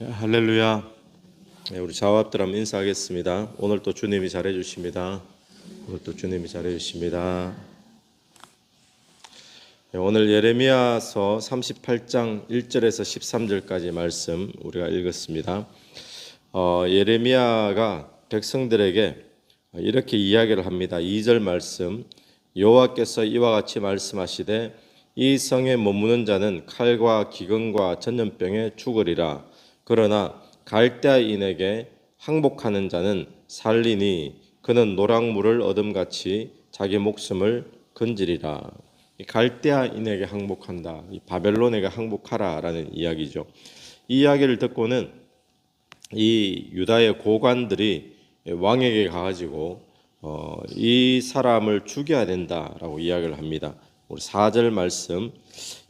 할렐루야. 우리 좌우합들 한번 인사하겠습니다. 오늘 또 주님이 잘해 주십니다. 오늘 또 주님이 잘해 주십니다. 오늘 예레미야서 38장 1절에서 13절까지 말씀 우리가 읽었습니다. 예레미야가 백성들에게 이렇게 이야기를 합니다. 2절 말씀, 여호와께서 이와 같이 말씀하시되 이 성에 머무는 자는 칼과 기근과 전염병에 죽으리라. 그러나 갈대아인에게 항복하는 자는 살리니 그는 노랑물을 얻음같이 자기 목숨을 건지리라. 갈대아인에게 항복한다. 바벨론에게 항복하라라는 이야기죠. 이 이야기를 듣고는 이 유다의 고관들이 왕에게 가가지고 이 사람을 죽여야 된다라고 이야기를 합니다. 우리 4절 말씀,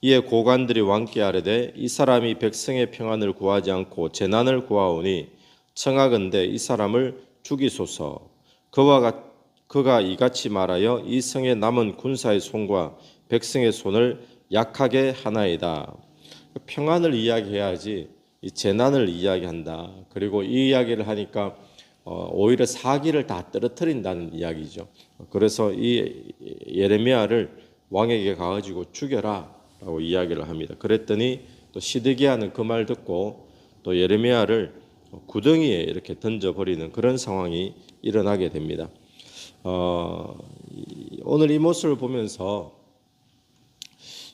이에 고관들이 왕께 아뢰되 이 사람이 백성의 평안을 구하지 않고 재난을 구하오니 청하건대 이 사람을 죽이소서. 그가 이같이 말하여 이 성에 남은 군사의 손과 백성의 손을 약하게 하나이다. 평안을 이야기해야지 이 재난을 이야기한다. 그리고 이 이야기를 하니까 오히려 사기를 다 떨어뜨린다는 이야기죠. 그래서 이 예레미야를 왕에게 가가지고 죽여라 라고 이야기를 합니다. 그랬더니 또 시드기야는 그 말 듣고 또 예레미야를 구덩이에 이렇게 던져버리는 그런 상황이 일어나게 됩니다. 오늘 이 모습을 보면서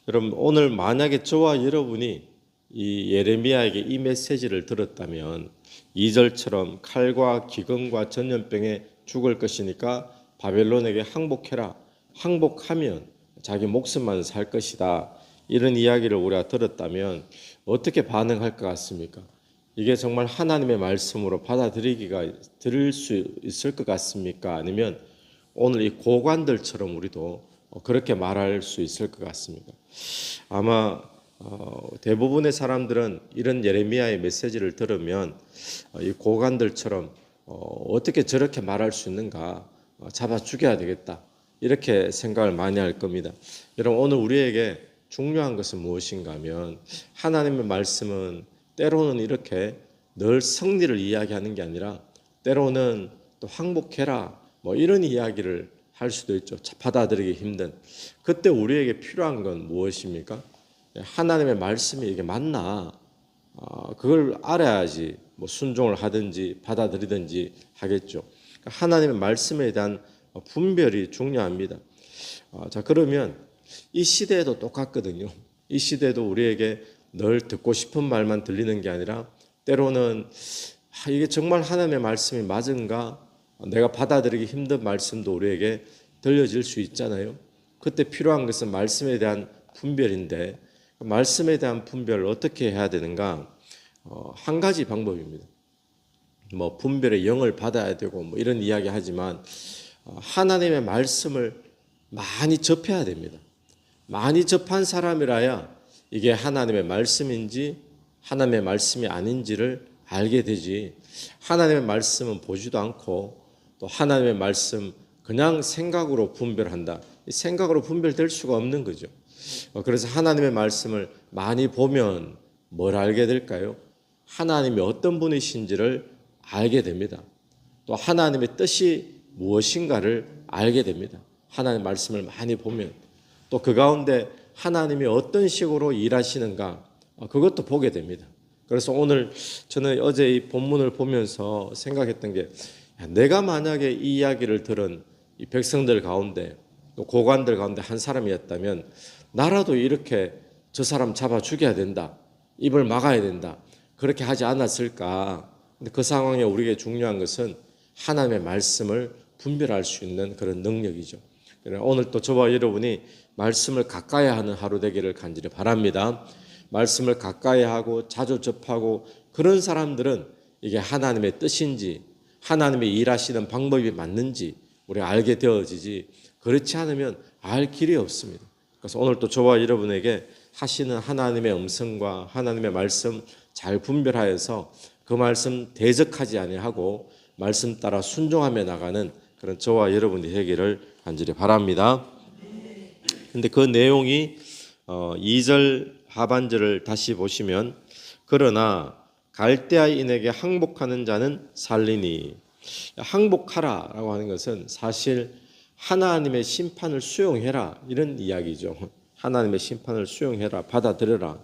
여러분, 오늘 만약에 저와 여러분이 이 예레미야에게 이 메시지를 들었다면 2절처럼 칼과 기근과 전염병에 죽을 것이니까 바벨론에게 항복해라. 항복하면 자기 목숨만 살 것이다. 이런 이야기를 우리가 들었다면 어떻게 반응할 것 같습니까? 이게 정말 하나님의 말씀으로 들을 수 있을 것 같습니까? 아니면 오늘 이 고관들처럼 우리도 그렇게 말할 수 있을 것 같습니까? 아마 대부분의 사람들은 이런 예레미야의 메시지를 들으면 이 고관들처럼 어떻게 저렇게 말할 수 있는가? 잡아 죽여야 되겠다. 이렇게 생각을 많이 할 겁니다. 여러분, 오늘 우리에게 중요한 것은 무엇인가 하면 하나님의 말씀은 때로는 이렇게 늘 승리를 이야기하는 게 아니라 때로는 또 항복해라 뭐 이런 이야기를 할 수도 있죠. 받아들이기 힘든. 그때 우리에게 필요한 건 무엇입니까? 하나님의 말씀이 이게 맞나? 그걸 알아야지 뭐 순종을 하든지 받아들이든지 하겠죠. 하나님의 말씀에 대한 분별이 중요합니다. 자, 그러면 이 시대에도 똑같거든요. 이 시대도 우리에게 늘 듣고 싶은 말만 들리는 게 아니라 때로는 이게 정말 하나님의 말씀이 맞은가? 내가 받아들이기 힘든 말씀도 우리에게 들려질 수 있잖아요. 그때 필요한 것은 말씀에 대한 분별인데 말씀에 대한 분별을 어떻게 해야 되는가? 한 가지 방법입니다. 뭐 분별의 영을 받아야 되고 뭐 이런 이야기 하지만 하나님의 말씀을 많이 접해야 됩니다. 많이 접한 사람이라야 이게 하나님의 말씀인지 하나님의 말씀이 아닌지를 알게 되지. 하나님의 말씀은 보지도 않고 또 하나님의 말씀 그냥 생각으로 분별한다. 생각으로 분별될 수가 없는 거죠. 그래서 하나님의 말씀을 많이 보면 뭘 알게 될까요? 하나님이 어떤 분이신지를 알게 됩니다. 또 하나님의 뜻이 무엇인가를 알게 됩니다. 하나님의 말씀을 많이 보면 또 그 가운데 하나님이 어떤 식으로 일하시는가 그것도 보게 됩니다. 그래서 오늘 저는 어제 이 본문을 보면서 생각했던 게 내가 만약에 이 이야기를 들은 이 백성들 가운데 또 고관들 가운데 한 사람이었다면 나라도 이렇게 저 사람 잡아 죽여야 된다. 입을 막아야 된다. 그렇게 하지 않았을까. 근데 그 상황에 우리에게 중요한 것은 하나님의 말씀을 분별할 수 있는 그런 능력이죠. 오늘 또 저와 여러분이 말씀을 가까이 하는 하루 되기를 간절히 바랍니다. 말씀을 가까이 하고 자주 접하고 그런 사람들은 이게 하나님의 뜻인지 하나님의 일하시는 방법이 맞는지 우리가 알게 되어지지 그렇지 않으면 알 길이 없습니다. 그래서 오늘 또 저와 여러분에게 하시는 하나님의 음성과 하나님의 말씀 잘 분별하여서 그 말씀 대적하지 아니하고 말씀 따라 순종하며 나가는 그런 저와 여러분이 되기를 간절히 바랍니다. 근데 그 내용이 2절 하반절을 다시 보시면 그러나 갈대아인에게 항복하는 자는 살리니. 항복하라라고 하는 것은 사실 하나님의 심판을 수용해라 이런 이야기죠. 하나님의 심판을 수용해라, 받아들여라.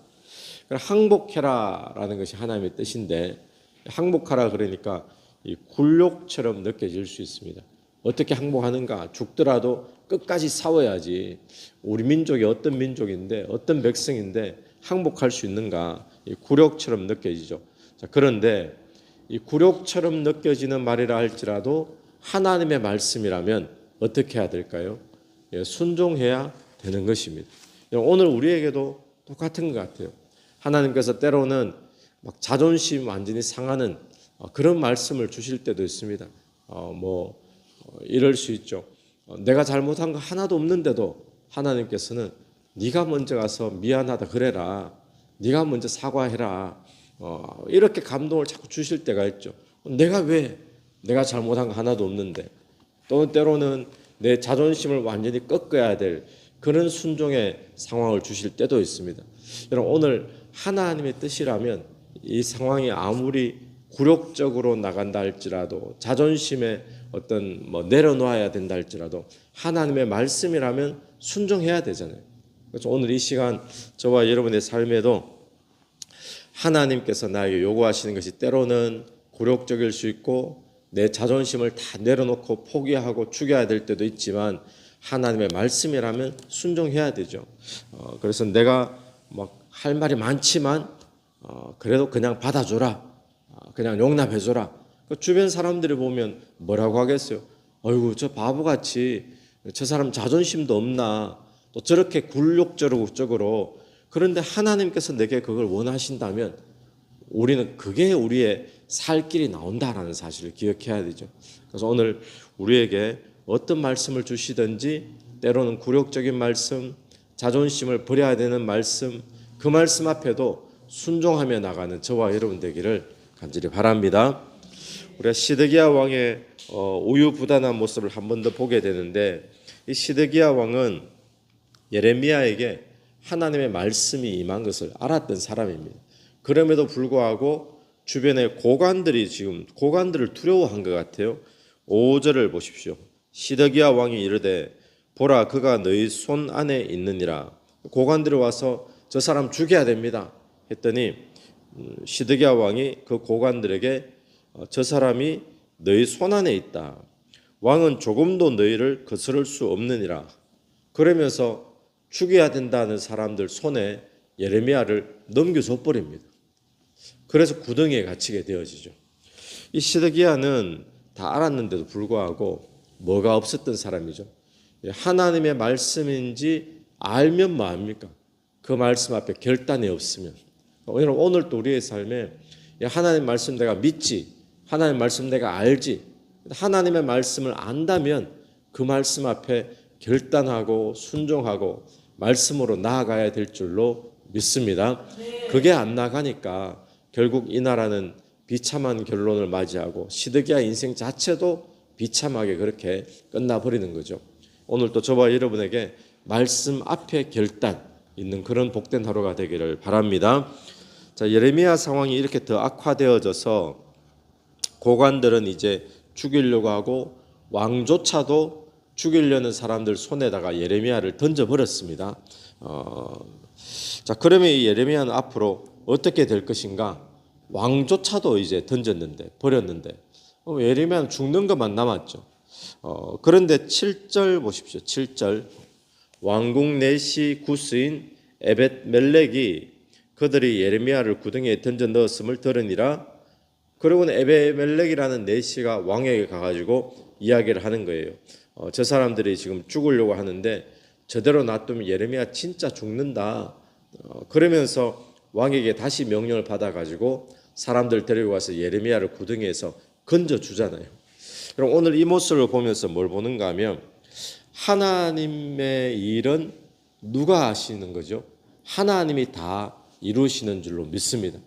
항복해라라는 것이 하나님의 뜻인데, 항복하라 그러니까 이 굴욕처럼 느껴질 수 있습니다. 어떻게 항복하는가? 죽더라도 끝까지 싸워야지. 우리 민족이 어떤 민족인데, 어떤 백성인데 항복할 수 있는가? 이 굴욕처럼 느껴지죠. 자, 그런데 이 굴욕처럼 느껴지는 말이라 할지라도 하나님의 말씀이라면 어떻게 해야 될까요? 예, 순종해야 되는 것입니다. 오늘 우리에게도 똑같은 것 같아요. 하나님께서 때로는 막 자존심 완전히 상하는 그런 말씀을 주실 때도 있습니다. 이럴 수 있죠. 내가 잘못한 거 하나도 없는데도 하나님께서는 네가 먼저 가서 미안하다 그래라. 네가 먼저 사과해라. 이렇게 감동을 자꾸 주실 때가 있죠. 내가 잘못한 거 하나도 없는데. 또 때로는 내 자존심을 완전히 꺾어야 될 그런 순종의 상황을 주실 때도 있습니다. 여러분, 오늘 하나님의 뜻이라면 이 상황이 아무리 굴욕적으로 나간다 할지라도, 자존심에 어떤 내려놓아야 된다 할지라도 하나님의 말씀이라면 순종해야 되잖아요. 그래서 오늘 이 시간 저와 여러분의 삶에도 하나님께서 나에게 요구하시는 것이 때로는 굴욕적일 수 있고 내 자존심을 다 내려놓고 포기하고 죽여야 될 때도 있지만 하나님의 말씀이라면 순종해야 되죠. 그래서 내가 막 할 말이 많지만 그래도 그냥 받아줘라. 그냥 용납해줘라. 주변 사람들이 보면 뭐라고 하겠어요? 어이구, 저 바보같이 저 사람 자존심도 없나? 또 저렇게 굴욕적으로. 그런데 하나님께서 내게 그걸 원하신다면 우리는 그게 우리의 살 길이 나온다라는 사실을 기억해야 되죠. 그래서 오늘 우리에게 어떤 말씀을 주시든지 때로는 굴욕적인 말씀, 자존심을 버려야 되는 말씀, 그 말씀 앞에도 순종하며 나가는 저와 여러분 되기를 간절히 바랍니다. 우리가 시드기야 왕의 우유부단한 모습을 한 번 더 보게 되는데, 이 시드기야 왕은 예레미야에게 하나님의 말씀이 임한 것을 알았던 사람입니다. 그럼에도 불구하고 주변의 고관들을 두려워한 것 같아요. 5절을 보십시오. 시드기야 왕이 이르되 보라, 그가 너희 손 안에 있느니라. 고관들이 와서 저 사람 죽여야 됩니다 했더니 시드기야 왕이 그 고관들에게 저 사람이 너희 손 안에 있다. 왕은 조금도 너희를 거스를 수 없느니라. 그러면서 죽여야 된다는 사람들 손에 예레미야를 넘겨줘 버립니다. 그래서 구덩이에 갇히게 되어지죠. 이 시드기야는 다 알았는데도 불구하고 뭐가 없었던 사람이죠. 하나님의 말씀인지 알면 뭐합니까? 그 말씀 앞에 결단이 없으면. 오늘 또 우리의 삶에 하나님 말씀 내가 믿지, 하나님 말씀 내가 알지, 하나님의 말씀을 안다면 그 말씀 앞에 결단하고 순종하고 말씀으로 나아가야 될 줄로 믿습니다. 그게 안 나가니까 결국 이 나라는 비참한 결론을 맞이하고 시드기야 인생 자체도 비참하게 그렇게 끝나버리는 거죠. 오늘 또 저와 여러분에게 말씀 앞에 결단 있는 그런 복된 하루가 되기를 바랍니다. 자, 예레미야 상황이 이렇게 더 악화되어져서 고관들은 이제 죽이려고 하고 왕조차도 죽이려는 사람들 손에다가 예레미야를 던져버렸습니다. 자, 그러면 이 예레미야는 앞으로 어떻게 될 것인가? 왕조차도 이제 버렸는데 예레미야는 죽는 것만 남았죠. 그런데 7절 보십시오. 7절 왕국 내시 구스인 에벳멜렉이 그들이 예레미야를 구덩이에 던져 넣었음을 들으니라. 그리고는 에벳멜렉이라는 내시가 왕에게 가가지고 이야기를 하는 거예요. 저 사람들이 지금 죽으려고 하는데 저대로 놔두면 예레미야 진짜 죽는다. 그러면서 왕에게 다시 명령을 받아가지고 사람들 데리고 와서 예레미야를 구덩이에서 건져주잖아요. 그럼 오늘 이 모습을 보면서 뭘 보는가 하면 하나님의 일은 누가 하시는 거죠? 하나님이 다 이루시는 줄로 믿습니다.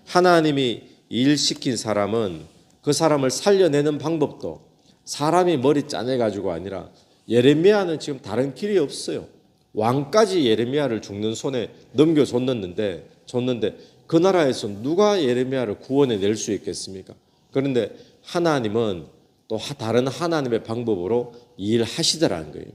하나님이 일 시킨 사람은 그 사람을 살려내는 방법도 사람이 머리 짜내가지고 아니라 예레미야는 지금 다른 길이 없어요. 왕까지 예레미야를 죽는 손에 넘겨줬는데 그 나라에서 누가 예레미야를 구원해 낼 수 있겠습니까? 그런데 하나님은 또 다른 하나님의 방법으로 일하시더라는 거예요.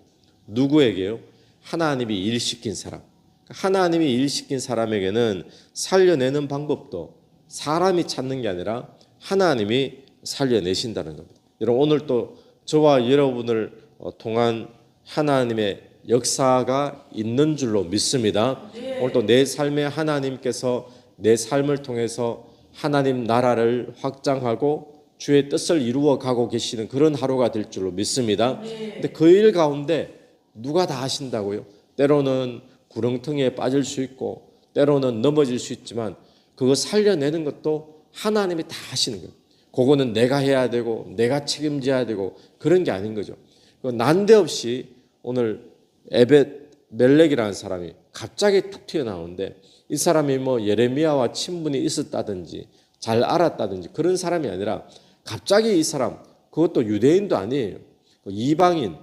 누구에게요? 하나님이 일시킨 사람. 하나님이 일시킨 사람에게는 살려내는 방법도 사람이 찾는 게 아니라 하나님이 살려내신다는 겁니다. 여러분, 오늘 또 저와 여러분을 통한 하나님의 역사가 있는 줄로 믿습니다. 오늘 또 내 삶에 하나님께서 내 삶을 통해서 하나님 나라를 확장하고 주의 뜻을 이루어 가고 계시는 그런 하루가 될 줄로 믿습니다. 근데 그 일 가운데 누가 다 하신다고요? 때로는 구렁텅이에 빠질 수 있고 때로는 넘어질 수 있지만 그거 살려내는 것도 하나님이 다 하시는 거예요. 그거는 내가 해야 되고 내가 책임져야 되고 그런 게 아닌 거죠. 난데없이 오늘 에벳멜렉이라는 사람이 갑자기 툭 튀어나오는데 이 사람이 뭐 예레미야와 친분이 있었다든지 잘 알았다든지 그런 사람이 아니라 갑자기 이 사람, 그것도 유대인도 아니에요. 이방인,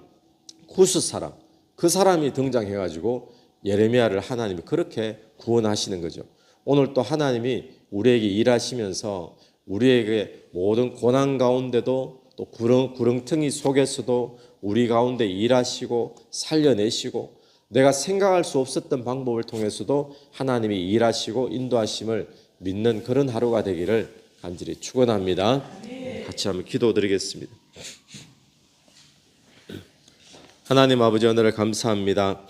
구스 사람, 그 사람이 등장해가지고 예레미야를 하나님이 그렇게 구원하시는 거죠. 오늘 또 하나님이 우리에게 일하시면서 우리에게 모든 고난 가운데도 또 구렁텅이 속에서도 우리 가운데 일하시고 살려내시고 내가 생각할 수 없었던 방법을 통해서도 하나님이 일하시고 인도하심을 믿는 그런 하루가 되기를 간절히 축원합니다. 같이 한번 기도드리겠습니다. 하나님 아버지, 오늘을 감사합니다.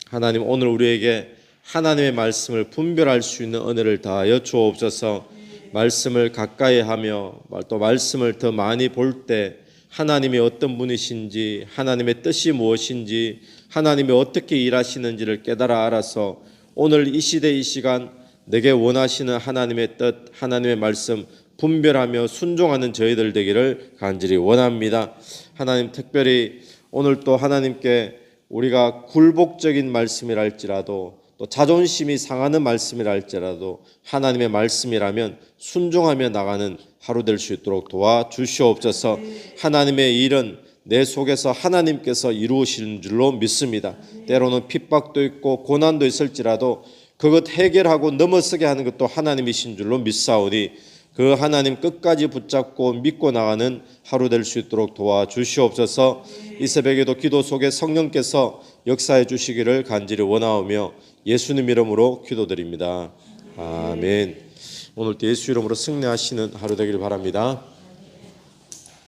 하나님, 오늘 우리에게 하나님의 말씀을 분별할 수 있는 은혜를 다하여 주옵소서. 말씀을 가까이 하며 또 말씀을 더 많이 볼 때 하나님이 어떤 분이신지, 하나님의 뜻이 무엇인지, 하나님이 어떻게 일하시는지를 깨달아 알아서 오늘 이 시대 이 시간 내게 원하시는 하나님의 뜻, 하나님의 말씀 분별하며 순종하는 저희들 되기를 간절히 원합니다. 하나님, 특별히 오늘 또 하나님께 우리가 굴복적인 말씀이랄지라도 또 자존심이 상하는 말씀이랄지라도 하나님의 말씀이라면 순종하며 나가는 하루 될 수 있도록 도와주시옵소서. 하나님의 일은 내 속에서 하나님께서 이루시는 줄로 믿습니다. 때로는 핍박도 있고 고난도 있을지라도 그것 해결하고 넘어서게 하는 것도 하나님이신 줄로 믿사오니 그 하나님 끝까지 붙잡고 믿고 나가는 하루 될 수 있도록 도와주시옵소서. 이 새벽에도 기도 속에 성령께서 역사해 주시기를 간절히 원하오며 예수님 이름으로 기도드립니다. 아멘. 오늘도 예수 이름으로 승리하시는 하루 되기를 바랍니다.